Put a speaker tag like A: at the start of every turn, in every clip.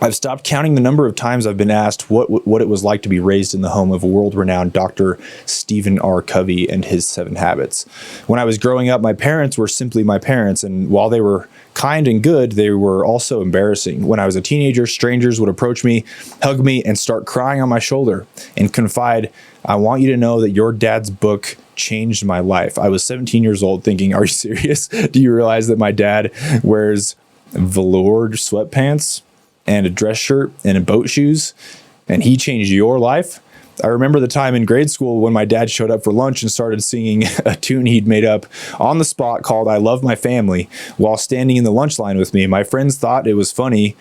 A: I've stopped counting the number of times I've been asked what it was like to be raised in the home of world-renowned Dr. Stephen R. Covey and his 7 Habits. When I was growing up, my parents were simply my parents, and while they were kind and good, they were also embarrassing. When I was a teenager, strangers would approach me, hug me, and start crying on my shoulder and confide, "I want you to know that your dad's book changed my life." I was 17 years old thinking, "Are you serious? Do you realize that my dad wears velour sweatpants and a dress shirt and boat shoes, and he changed your life?" I remember the time in grade school when my dad showed up for lunch and started singing a tune he'd made up on the spot called "I Love My Family" while standing in the lunch line with me. My friends thought it was funny.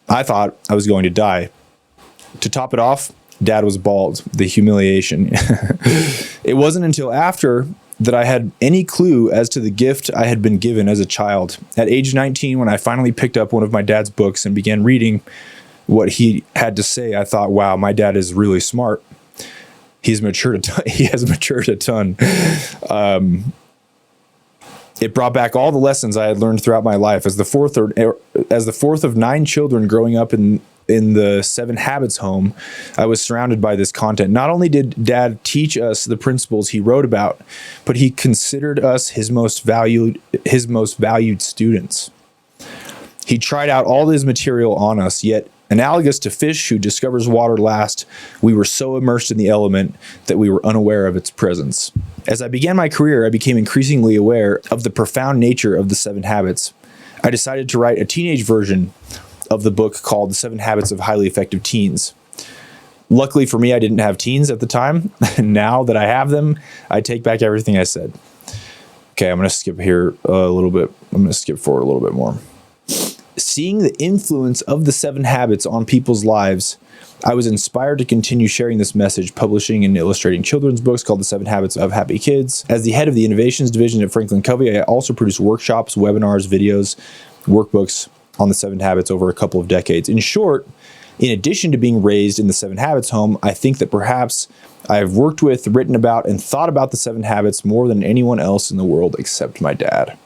A: I thought I was going to die. To top it off, Dad was bald. The humiliation. It wasn't until after that I had any clue as to the gift I had been given as a child. At age 19, when I finally picked up one of my dad's books and began reading what he had to say, I thought, wow, my dad is really smart. He's matured a ton. He has matured a ton. It brought back all the lessons I had learned throughout my life. As the fourth of 9 children growing up in the 7 Habits home, I was surrounded by this content. Not only did Dad teach us the principles he wrote about, but he considered us his most valued students. He tried out all his material on us, yet analogous to fish who discovers water last, we were so immersed in the element that we were unaware of its presence. As I began my career, I became increasingly aware of the profound nature of the 7 Habits. I decided to write a teenage version of the book called The 7 Habits of Highly Effective Teens. Luckily for me, I didn't have teens at the time. Now that I have them, I take back everything I said. Okay, I'm going to skip here a little bit. I'm going to skip forward a little bit more. Seeing the influence of the 7 Habits on people's lives, I was inspired to continue sharing this message, publishing and illustrating children's books called The 7 Habits of Happy Kids. As the head of the Innovations Division at Franklin Covey, I also produce workshops, webinars, videos, workbooks on the 7 Habits over a couple of decades. In short, in addition to being raised in the 7 Habits home, I think that perhaps I've worked with, written about, and thought about the 7 Habits more than anyone else in the world except my dad.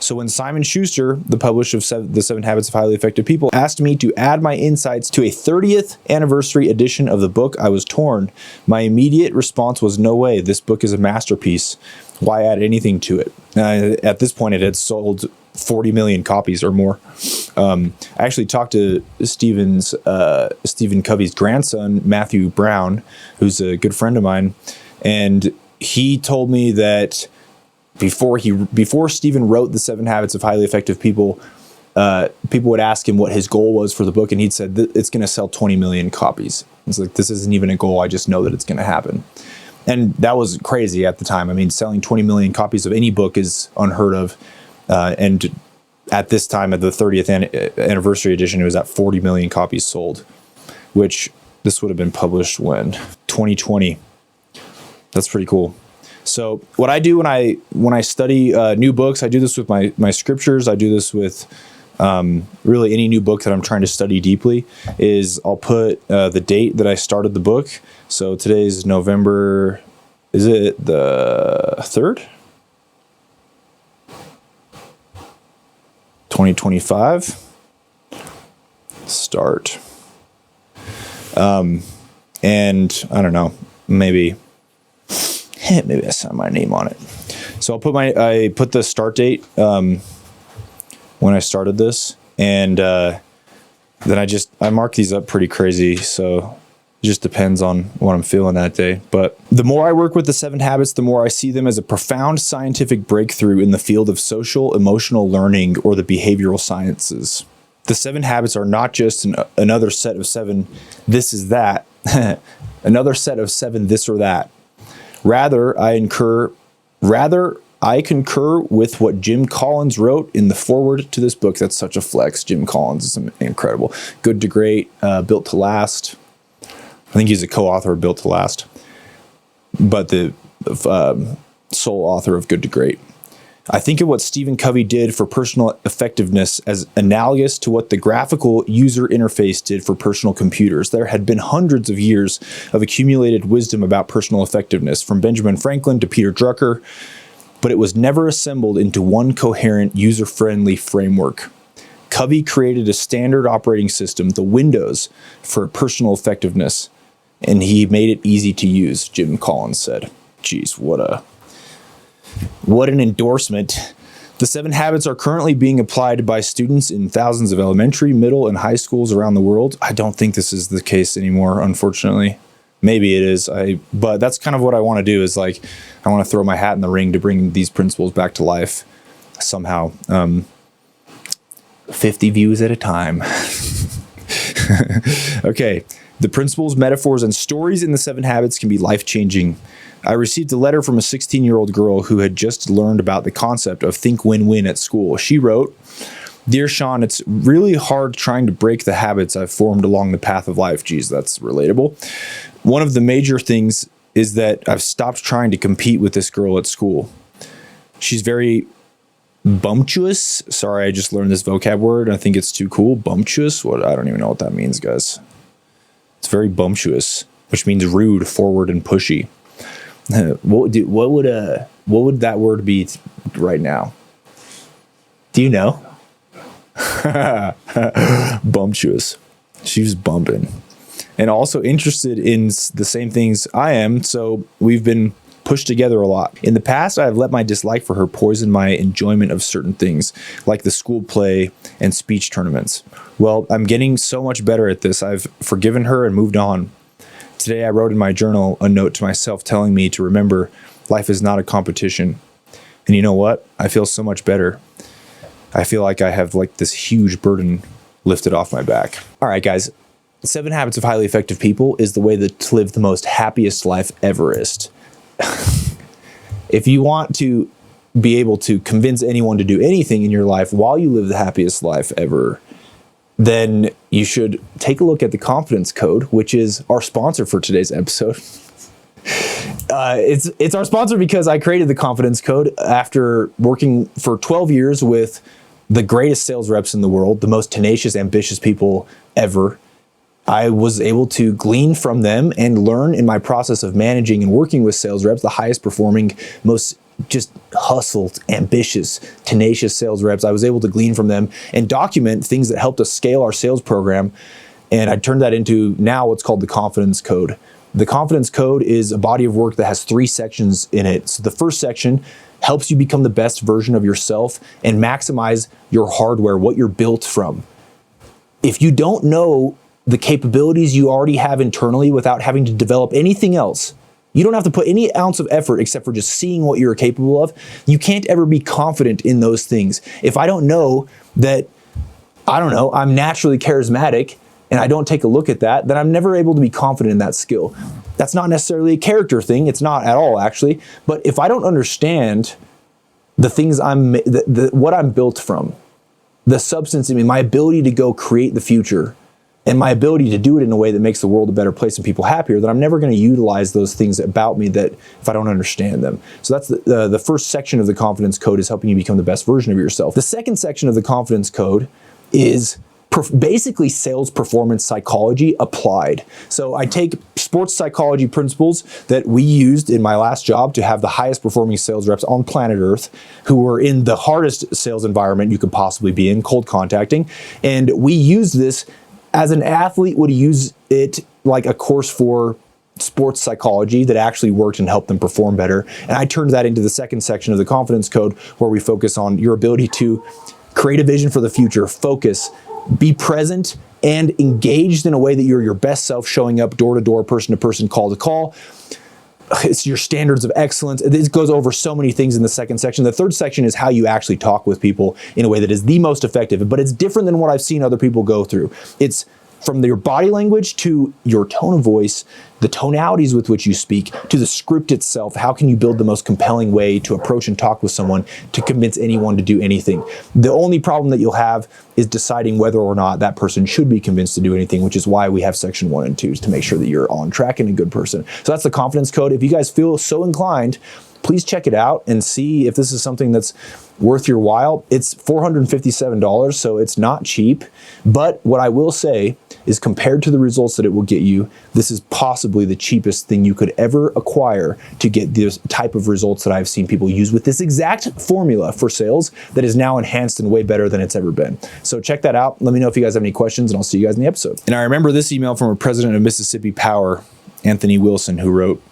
A: So when Simon Schuster, the publisher of the 7 Habits of Highly Effective People, asked me to add my insights to a 30th anniversary edition of the book, I was torn. My immediate response was, no way, this book is a masterpiece. Why add anything to it? At this point, it had sold 40 million copies or more. I actually talked to Stephen Covey's grandson, Matthew Brown, who's a good friend of mine, and he told me that before Stephen wrote the 7 Habits of Highly Effective People, people would ask him what his goal was for the book, and he'd said that it's going to sell 20 million copies. It's like, this isn't even a goal. I just know that it's going to happen. And that was crazy at the time. I mean, selling 20 million copies of any book is unheard of. And at this time, at the 30th anniversary edition, it was at 40 million copies sold, which this would have been published when? 2020. That's pretty cool. So what I do when I study new books, I do this with my scriptures. I do this with really any new book that I'm trying to study deeply, is I'll put the date that I started the book. So today's November, is it the 3rd? 2025. Start. And I don't know, maybe I sign my name on it. So I put the start date when I started this, and then I mark these up pretty crazy. So it just depends on what I'm feeling that day. But the more I work with the 7 Habits, the more I see them as a profound scientific breakthrough in the field of social emotional learning or the behavioral sciences. The 7 Habits are not just another set of 7 this is that, another set of 7 this or that. Rather, I concur with what Jim Collins wrote in the foreword to this book. That's such a flex. Jim Collins is incredible. Good to Great, Built to Last. I think he's a co-author of Built to Last, but the sole author of Good to Great. I think of what Stephen Covey did for personal effectiveness as analogous to what the graphical user interface did for personal computers. There had been hundreds of years of accumulated wisdom about personal effectiveness, from Benjamin Franklin to Peter Drucker, but it was never assembled into one coherent, user-friendly framework. Covey created a standard operating system, the Windows, for personal effectiveness, and he made it easy to use, Jim Collins said. Geez, what an endorsement. The 7 habits are currently being applied by students in thousands of elementary, middle, and high schools around the world. I don't think this is the case anymore, unfortunately. Maybe it is, but that's kind of what I want to do, is like, I want to throw my hat in the ring to bring these principles back to life somehow. 50 views at a time. Okay. The principles, metaphors, and stories in the 7 habits can be life-changing. I received a letter from a 16-year-old girl who had just learned about the concept of think win-win at school. She wrote, "Dear Sean, it's really hard trying to break the habits I've formed along the path of life." Geez, that's relatable. "One of the major things is that I've stopped trying to compete with this girl at school. She's very bumptious." Sorry, I just learned this vocab word. I think it's too cool. Bumptious? What? I don't even know what that means, guys. It's very bumptious, which means rude, forward, and pushy. What would that word be right now? Do you know? Bumptious. She was bumping. And also interested in the same things I am, so we've been pushed together a lot. In the past, I've let my dislike for her poison my enjoyment of certain things, like the school play and speech tournaments. Well, I'm getting so much better at this. I've forgiven her and moved on. Today, I wrote in my journal a note to myself telling me to remember life is not a competition. And you know what? I feel so much better. I feel like I have like this huge burden lifted off my back. All right, guys. 7 Habits of Highly Effective People is the way to live the most happiest life everest. If you want to be able to convince anyone to do anything in your life while you live the happiest life ever, then you should take a look at the Confidence Code, which is our sponsor for today's episode. It's our sponsor because I created the Confidence Code after working for 12 years with the greatest sales reps in the world, the most tenacious, ambitious people ever. I was able to glean from them and learn in my process of managing and working with sales reps, the highest performing, most just hustled, ambitious, tenacious sales reps. I was able to glean from them and document things that helped us scale our sales program. And I turned that into now what's called the Confidence Code. The Confidence Code is a body of work that has 3 sections in it. So the first section helps you become the best version of yourself and maximize your hardware, what you're built from. If you don't know the capabilities you already have internally without having to develop anything else, you don't have to put any ounce of effort except for just seeing what you're capable of. You can't ever be confident in those things. If I don't know that, I'm naturally charismatic and I don't take a look at that, then I'm never able to be confident in that skill. That's not necessarily a character thing. It's not at all, actually. But if I don't understand the things what I'm built from, the substance in me, my ability to go create the future, and my ability to do it in a way that makes the world a better place and people happier, that I'm never going to utilize those things about me that if I don't understand them. So that's the first section of the Confidence Code, is helping you become the best version of yourself. The second section of the Confidence Code is basically sales performance psychology applied. So I take sports psychology principles that we used in my last job to have the highest performing sales reps on planet Earth, who were in the hardest sales environment you could possibly be in, cold contacting. And we used this as an athlete would use it like a course for sports psychology that actually worked and helped them perform better. And I turned that into the second section of the Confidence Code, where we focus on your ability to create a vision for the future, focus, be present, and engaged in a way that you're your best self, showing up door to door, person to person, call to call. It's your standards of excellence. This goes over so many things in the second section. The third section is how you actually talk with people in a way that is the most effective, but it's different than what I've seen other people go through. It's from your body language to your tone of voice, the tonalities with which you speak, to the script itself. How can you build the most compelling way to approach and talk with someone to convince anyone to do anything? The only problem that you'll have is deciding whether or not that person should be convinced to do anything, which is why we have section 1 and 2, to make sure that you're on track and a good person. So that's the Confidence Code. If you guys feel so inclined, please check it out and see if this is something that's worth your while. It's $457, so it's not cheap. But what I will say is compared to the results that it will get you, this is possibly the cheapest thing you could ever acquire to get this type of results that I've seen people use with this exact formula for sales that is now enhanced and way better than it's ever been. So check that out. Let me know if you guys have any questions, and I'll see you guys in the episode. And I remember this email from a president of Mississippi Power, Anthony Wilson, who wrote,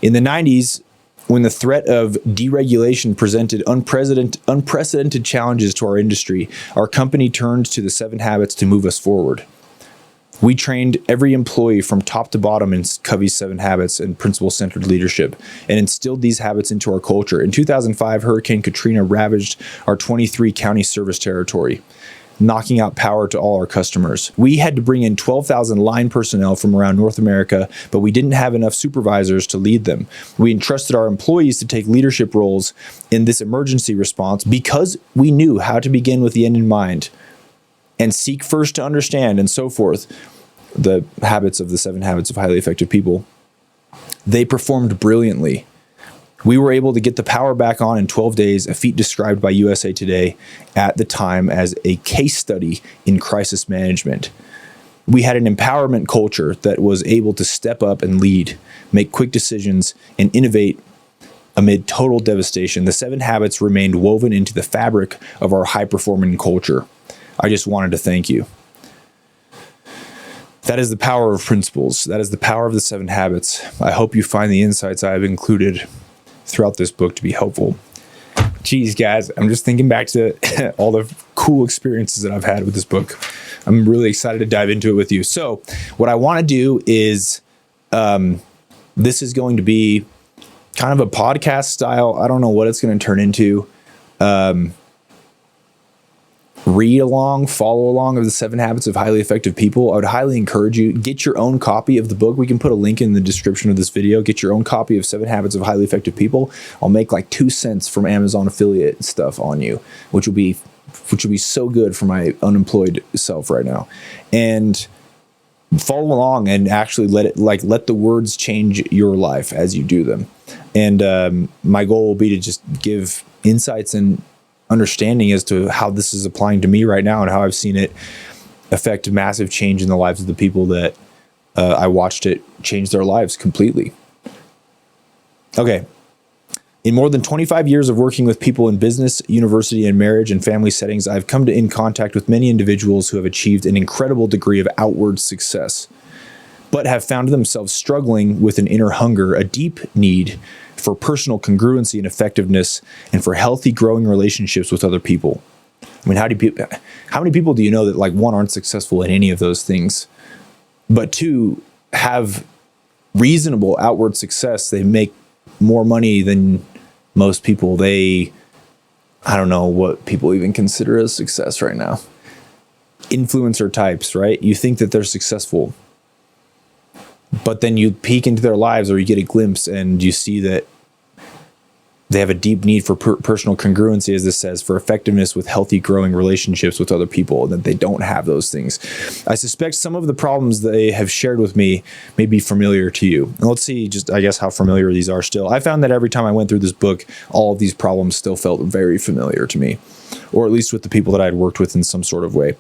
A: in the 90s, when the threat of deregulation presented unprecedented challenges to our industry, our company turned to the 7 Habits to move us forward. We trained every employee from top to bottom in Covey's 7 Habits and principle-centered leadership, and instilled these habits into our culture. In 2005, Hurricane Katrina ravaged our 23-county service territory, knocking out power to all our customers. We had to bring in 12,000 line personnel from around North America, but we didn't have enough supervisors to lead them. We entrusted our employees to take leadership roles in this emergency response because we knew how to begin with the end in mind and seek first to understand, and so forth, the habits of the 7 Habits of Highly Effective People. They performed brilliantly. We were able to get the power back on in 12 days, a feat described by USA Today at the time as a case study in crisis management. We had an empowerment culture that was able to step up and lead, make quick decisions, and innovate amid total devastation. The 7 Habits remained woven into the fabric of our high-performing culture. I just wanted to thank you. That is the power of principles. That is the power of the 7 Habits. I hope you find the insights I have included throughout this book to be helpful. Geez, guys, I'm just thinking back to all the cool experiences that I've had with this book. I'm really excited to dive into it with you. So what I want to do is, this is going to be kind of a podcast style. I don't know what it's going to turn into. Read along, follow along of the 7 Habits of Highly Effective People. I would highly encourage you, get your own copy of the book. We can put a link in the description of this video. Get your own copy of 7 Habits of Highly Effective People. I'll make like 2 cents from Amazon affiliate stuff on you, which will be so good for my unemployed self right now. And follow along and actually let the words change your life as you do them. And my goal will be to just give insights and understanding as to how this is applying to me right now and how I've seen it affect massive change in the lives of the people that I watched it change their lives completely. Okay. In more than 25 years of working with people in business, university, and marriage and family settings, I've come in contact with many individuals who have achieved an incredible degree of outward success, but have found themselves struggling with an inner hunger, a deep need for personal congruency and effectiveness, and for healthy, growing relationships with other people. I mean, how many people do you know that, like, 1, aren't successful in any of those things, but 2, have reasonable outward success? They make more money than most people. I don't know what people even consider as success right now. Influencer types, right? You think that they're successful, but then you peek into their lives, or you get a glimpse and you see that they have a deep need for personal congruency, as this says, for effectiveness with healthy, growing relationships with other people, and that they don't have those things. I suspect some of the problems they have shared with me may be familiar to you. And let's see just, I guess, how familiar these are still. I found that every time I went through this book, all of these problems still felt very familiar to me, or at least with the people that I had worked with in some sort of way.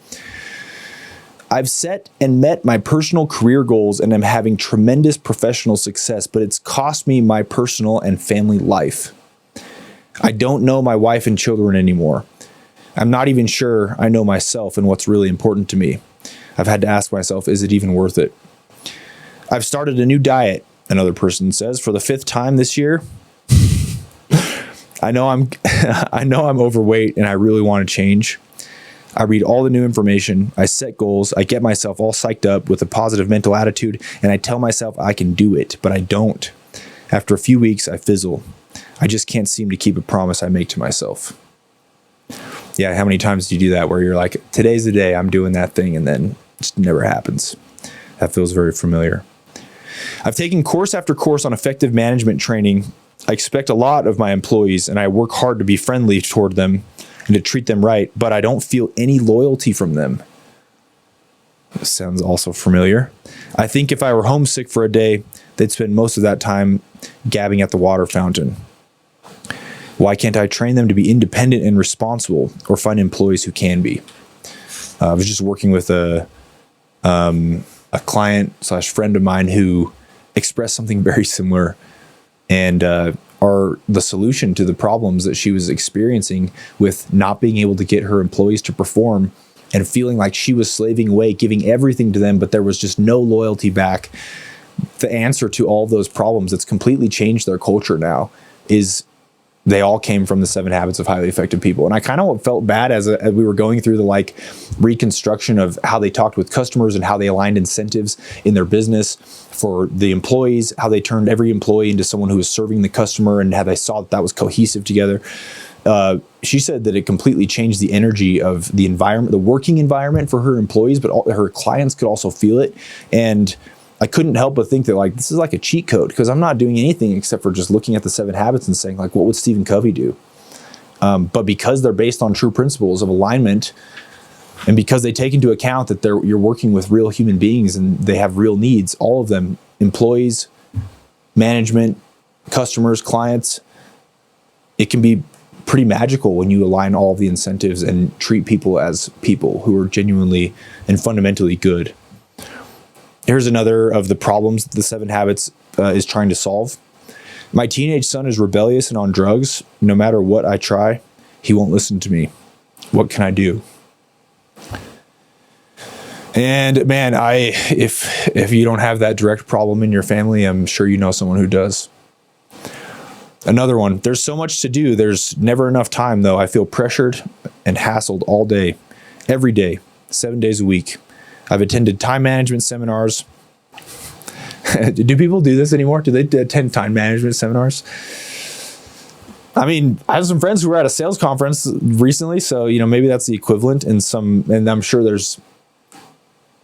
A: I've set and met my personal career goals and am having tremendous professional success, but it's cost me my personal and family life. I don't know my wife and children anymore. I'm not even sure I know myself and what's really important to me. I've had to ask myself, is it even worth it? I've started a new diet, another person says, for the 5th time this year. I know I'm overweight and I really want to change. I read all the new information, I set goals, I get myself all psyched up with a positive mental attitude, and I tell myself I can do it, but I don't. After a few weeks, I fizzle. I just can't seem to keep a promise I make to myself. Yeah, how many times do you do that where you're like, today's the day, I'm doing that thing, and then it just never happens? That feels very familiar. I've taken course after course on effective management training. I expect a lot of my employees, and I work hard to be friendly toward them and to treat them right, but I don't feel any loyalty from them. This sounds also familiar. I think if I were homesick for a day, they'd spend most of that time gabbing at the water fountain. Why can't I train them to be independent and responsible, or find employees who can be? I was just working with a a client slash friend of mine who expressed something very similar, and are the solution to the problems that she was experiencing with not being able to get her employees to perform and feeling like she was slaving away, giving everything to them, but there was just no loyalty back. The answer to all those problems that's completely changed their culture now is they all came from the 7 Habits of Highly Effective People. And I kind of felt bad as we were going through the like reconstruction of how they talked with customers and how they aligned incentives in their business for the employees, how they turned every employee into someone who was serving the customer, and how they saw that that was cohesive together. She said that it completely changed the energy of the environment, the working environment for her employees, but her clients could also feel it. And I couldn't help but think that like this is like a cheat code, because I'm not doing anything except for just looking at the 7 habits and saying like, what would Stephen Covey do? But because they're based on true principles of alignment, and because they take into account that you're working with real human beings and they have real needs, all of them, employees, management, customers, clients, it can be pretty magical when you align all of the incentives and treat people as people who are genuinely and fundamentally good. Here's another of the problems that the 7 habits is trying to solve. My teenage son is rebellious and on drugs. No matter what I try, he won't listen to me. What can I do? And man, if you don't have that direct problem in your family, I'm sure you know someone who does. Another one, there's so much to do. There's never enough time though. I feel pressured and hassled all day, every day, 7 days a week. I've attended time management seminars. Do people do this anymore? Do they attend time management seminars? I mean, I have some friends who were at a sales conference recently, so maybe that's the equivalent. And I'm sure there's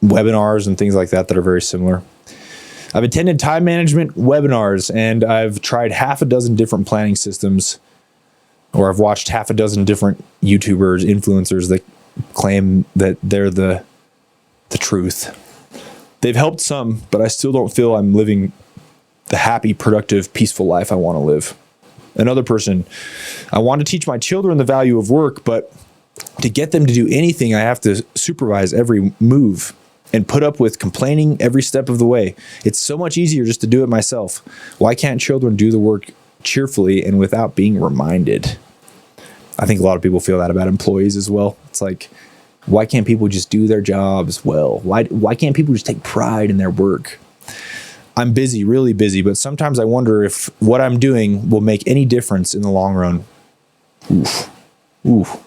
A: webinars and things like that that are very similar. I've attended time management webinars, and I've tried half a dozen different planning systems, or I've watched half a dozen different YouTubers, influencers that claim that they're the truth. They've helped some, but I still don't feel I'm living the happy, productive, peaceful life I want to live. Another person, I want to teach my children the value of work, but to get them to do anything, I have to supervise every move and put up with complaining every step of the way. It's so much easier just to do it myself. Why can't children do the work cheerfully and without being reminded? I think a lot of people feel that about employees as well. It's like, why can't people just do their jobs well? Why can't people just take pride in their work? I'm busy, really busy, but sometimes I wonder if what I'm doing will make any difference in the long run. Oof.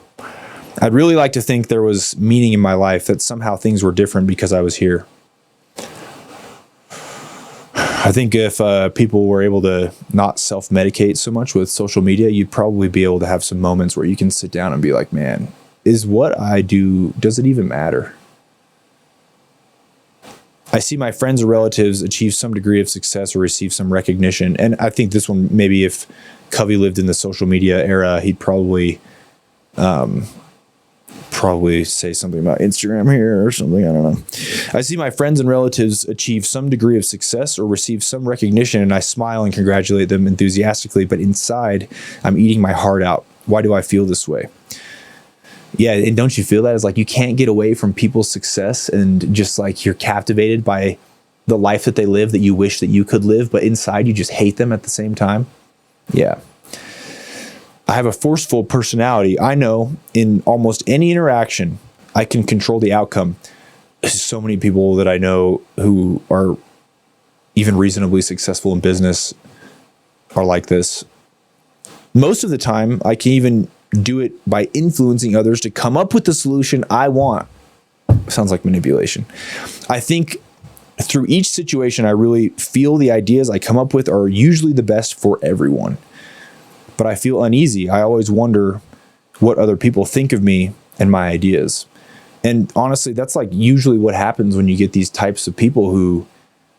A: I'd really like to think there was meaning in my life, that somehow things were different because I was here. I think if people were able to not self-medicate so much with social media, you'd probably be able to have some moments where you can sit down and be like, man, is what I do, does it even matter? I see my friends or relatives achieve some degree of success or receive some recognition. And I think this one, maybe if Covey lived in the social media era, he'd probably say something about Instagram here or something. I don't know. I see my friends and relatives achieve some degree of success or receive some recognition, and I smile and congratulate them enthusiastically, but inside I'm eating my heart out. Why do I feel this way? Yeah, and don't you feel that? It's like you can't get away from people's success, and just like you're captivated by the life that they live that you wish that you could live, but inside you just hate them at the same time. Yeah. I have a forceful personality. I know in almost any interaction, I can control the outcome. So many people that I know who are even reasonably successful in business are like this. Most of the time, I can even do it by influencing others to come up with the solution I want. Sounds like manipulation. I think through each situation, I really feel the ideas I come up with are usually the best for everyone. But I feel uneasy. I always wonder what other people think of me and my ideas. And honestly, that's like usually what happens when you get these types of people who,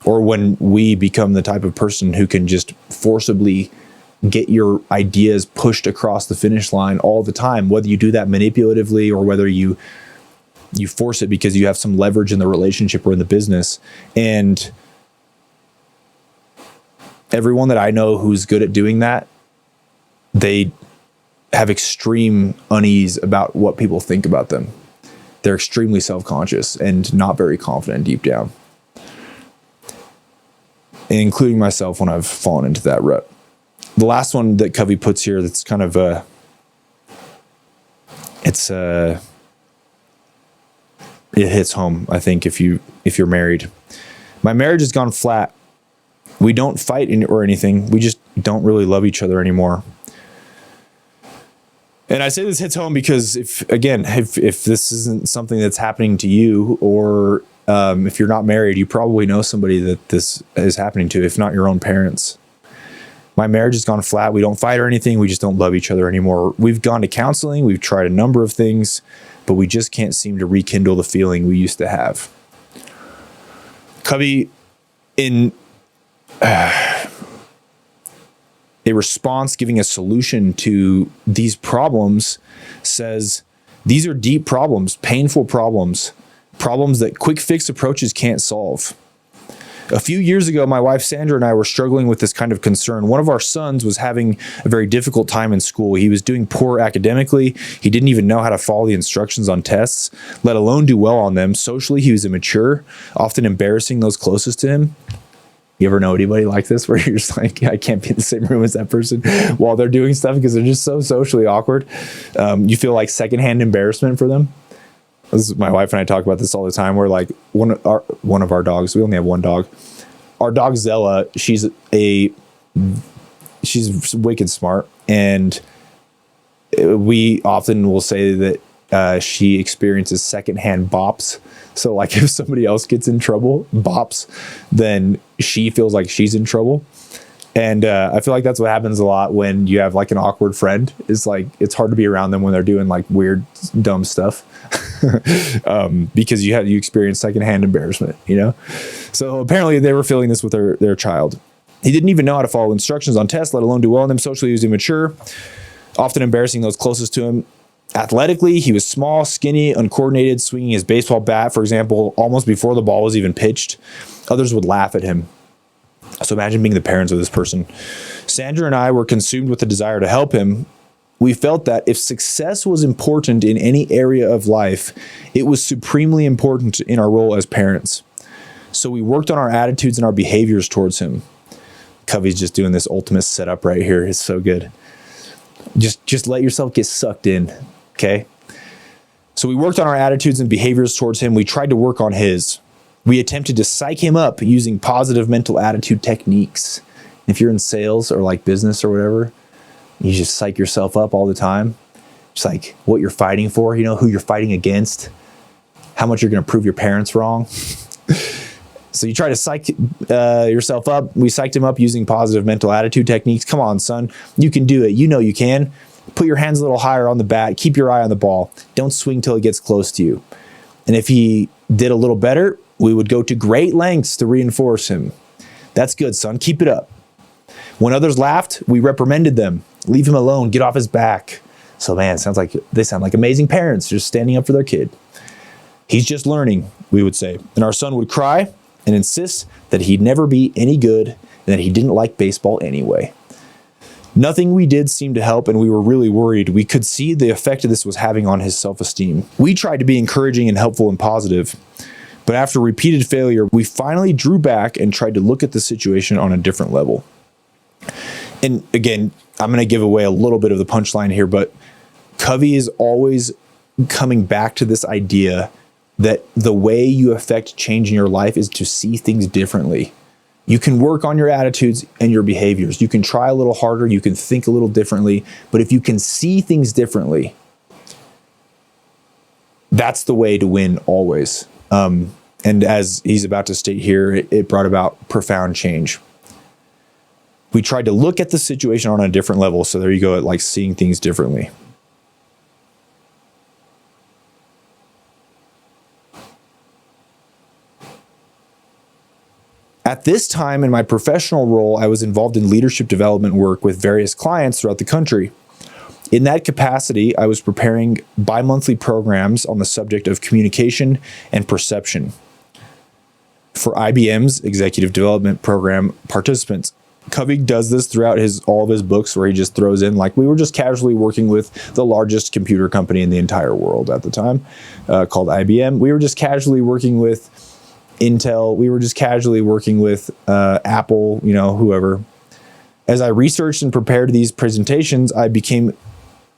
A: or when we become the type of person who can just forcibly get your ideas pushed across the finish line all the time, whether you do that manipulatively or whether you force it because you have some leverage in the relationship or in the business. And everyone that I know who's good at doing that, they have extreme unease about what people think about them. They're extremely self-conscious and not very confident deep down, including myself when I've fallen into that rut. The last one that Covey puts here that's kind of it hits home, I think, if you're married. My marriage has gone flat. We don't fight or anything. We just don't really love each other anymore. And I say this hits home because if this isn't something that's happening to you, or if you're not married, you probably know somebody that this is happening to, if not your own parents. My marriage has gone flat. We don't fight or anything. We just don't love each other anymore. We've gone to counseling. We've tried a number of things, but we just can't seem to rekindle the feeling we used to have. Covey, in a response giving a solution to these problems, says these are deep problems, painful problems, problems that quick fix approaches can't solve. A few years ago, my wife Sandra and I were struggling with this kind of concern. One of our sons was having a very difficult time in school. He was doing poor academically. He didn't even know how to follow the instructions on tests, let alone do well on them. Socially, he was immature, often embarrassing those closest to him. You ever know anybody like this where you're just like, I can't be in the same room as that person while they're doing stuff because they're just so socially awkward. You feel like secondhand embarrassment for them. My wife and I talk about this all the time. We're like, one of our dogs, we only have one dog. Our dog Zella, she's wicked smart. And we often will say that she experiences secondhand bops. So like if somebody else gets in trouble, bops, then she feels like she's in trouble. And I feel like that's what happens a lot when you have like an awkward friend. It's like, it's hard to be around them when they're doing like weird, dumb stuff. Because you experience secondhand embarrassment, you know? So apparently they were feeling this with their child. He didn't even know how to follow instructions on tests, let alone do well on them. Socially, he was immature, often embarrassing those closest to him. Athletically, he was small, skinny, uncoordinated, swinging his baseball bat, for example, almost before the ball was even pitched. Others would laugh at him. So imagine being the parents of this person. Sandra and I were consumed with the desire to help him. We felt that if success was important in any area of life, it was supremely important in our role as parents. So we worked on our attitudes and our behaviors towards him. Covey's just doing this ultimate setup right here. It's so good. Just let yourself get sucked in, okay? So we worked on our attitudes and behaviors towards him. We tried to work on his. We attempted to psych him up using positive mental attitude techniques. If you're in sales or like business or whatever, you just psych yourself up all the time. It's like what you're fighting for, you know, who you're fighting against, how much you're going to prove your parents wrong. So you try to psych yourself up. We psyched him up using positive mental attitude techniques. Come on, son. You can do it. You know you can. Put your hands a little higher on the bat. Keep your eye on the ball. Don't swing till it gets close to you. And if he did a little better, we would go to great lengths to reinforce him. That's good, son. Keep it up. When others laughed, we reprimanded them. Leave him alone. Get off his back. So man, they sound like amazing parents just standing up for their kid. He's just learning, we would say. And our son would cry and insist that he'd never be any good and that he didn't like baseball anyway. Nothing we did seemed to help, and we were really worried. We could see the effect this was having on his self-esteem. We tried to be encouraging and helpful and positive, but after repeated failure, we finally drew back and tried to look at the situation on a different level. And again, I'm going to give away a little bit of the punchline here, but Covey is always coming back to this idea that the way you affect change in your life is to see things differently. You can work on your attitudes and your behaviors. You can try a little harder. You can think a little differently. But if you can see things differently, that's the way to win always. And as he's about to state here, it brought about profound change. We tried to look at the situation on a different level. So there you go, at like seeing things differently. At this time in my professional role, I was involved in leadership development work with various clients throughout the country. In that capacity, I was preparing bi-monthly programs on the subject of communication and perception for IBM's executive development program participants. Covey does this throughout all of his books, where he just throws in, like, we were just casually working with the largest computer company in the entire world at the time, called IBM. We were just casually working with Intel. We were just casually working with Apple, whoever. As I researched and prepared these presentations, I became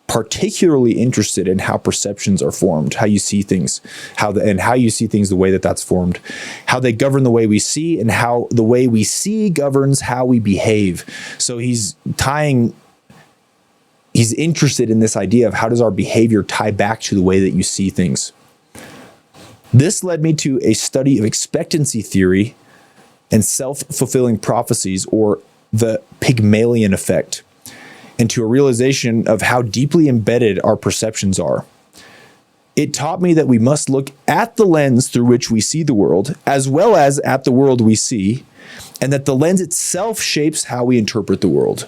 A: particularly interested in how perceptions are formed, how you see things, how you see things, the way that that's formed, how they govern the way we see, and how the way we see governs how we behave. So he's interested in this idea of how does our behavior tie back to the way that you see things. This led me to a study of expectancy theory and self-fulfilling prophecies, or the Pygmalion effect, and to a realization of how deeply embedded our perceptions are. It taught me that we must look at the lens through which we see the world, as well as at the world we see, and that the lens itself shapes how we interpret the world.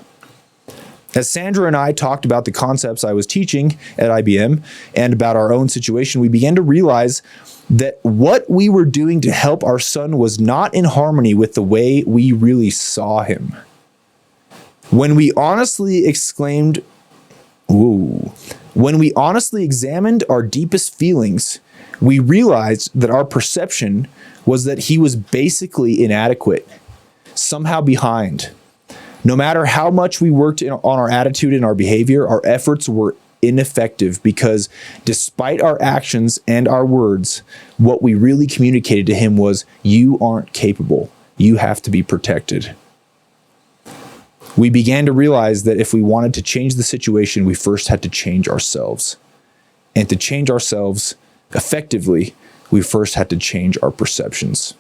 A: As Sandra and I talked about the concepts I was teaching at IBM and about our own situation, we began to realize that what we were doing to help our son was not in harmony with the way we really saw him. When we honestly examined our deepest feelings, we realized that our perception was that he was basically inadequate, somehow behind. No matter how much we worked on our attitude and our behavior, our efforts were ineffective, because despite our actions and our words, what we really communicated to him was, you aren't capable. You have to be protected. We began to realize that if we wanted to change the situation, we first had to change ourselves. And to change ourselves effectively, we first had to change our perceptions.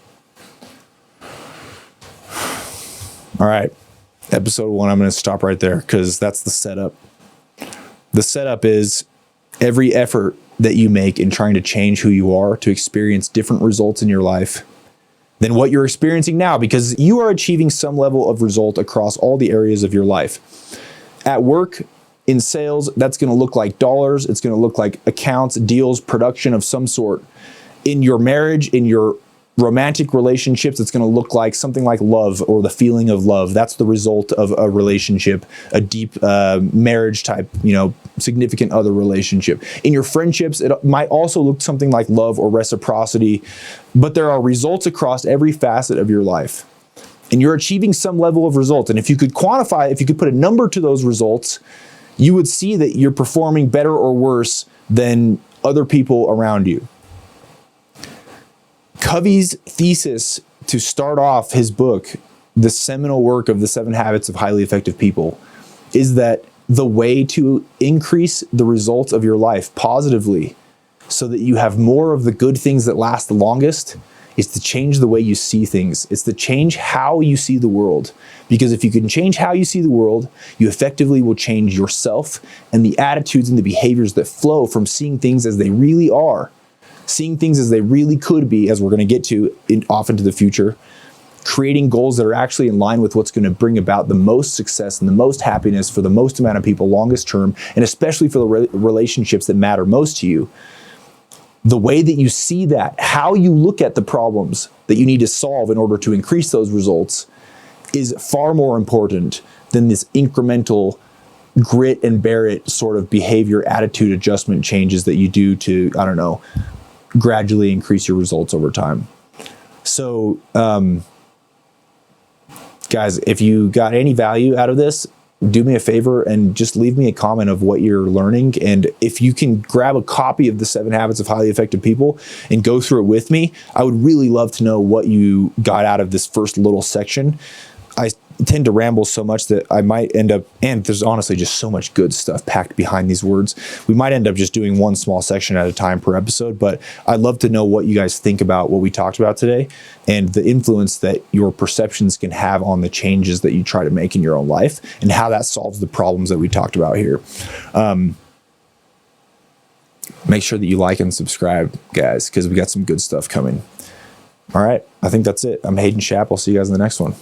A: All right, episode 1, I'm going to stop right there because that's the setup. The setup is every effort that you make in trying to change who you are to experience different results in your life than what you're experiencing now, because you are achieving some level of result across all the areas of your life. At work, in sales, that's going to look like dollars. It's going to look like accounts, deals, production of some sort. In your marriage, in your romantic relationships, it's going to look like something like love, or the feeling of love. That's the result of a relationship, a deep marriage type, significant other relationship. In your friendships, it might also look something like love or reciprocity, but there are results across every facet of your life. And you're achieving some level of result. And if you could quantify, if you could put a number to those results, you would see that you're performing better or worse than other people around you. Covey's thesis to start off his book, the seminal work of the 7 Habits of Highly Effective People, is that the way to increase the results of your life positively so that you have more of the good things that last the longest is to change the way you see things. It's to change how you see the world. Because if you can change how you see the world, you effectively will change yourself and the attitudes and the behaviors that flow from seeing things as they really are. Seeing things as they really could be, as we're going to get to off into the future, creating goals that are actually in line with what's going to bring about the most success and the most happiness for the most amount of people longest term, and especially for the relationships that matter most to you. The way that you see that, how you look at the problems that you need to solve in order to increase those results, is far more important than this incremental grit and bear it sort of behavior attitude adjustment changes that you do to, gradually increase your results over time. So, guys, if you got any value out of this, do me a favor and just leave me a comment of what you're learning. And if you can grab a copy of the 7 Habits of Highly Effective People and go through it with me, I would really love to know what you got out of this first little section. I tend to ramble so much that I might end up, and there's honestly just so much good stuff packed behind these words, we might end up just doing one small section at a time per episode, but I'd love to know what you guys think about what we talked about today and the influence that your perceptions can have on the changes that you try to make in your own life and how that solves the problems that we talked about here. Make sure that you like and subscribe, guys, because we got some good stuff coming. All right, I think that's it. I'm Hayden Schapp. I'll see you guys in the next one.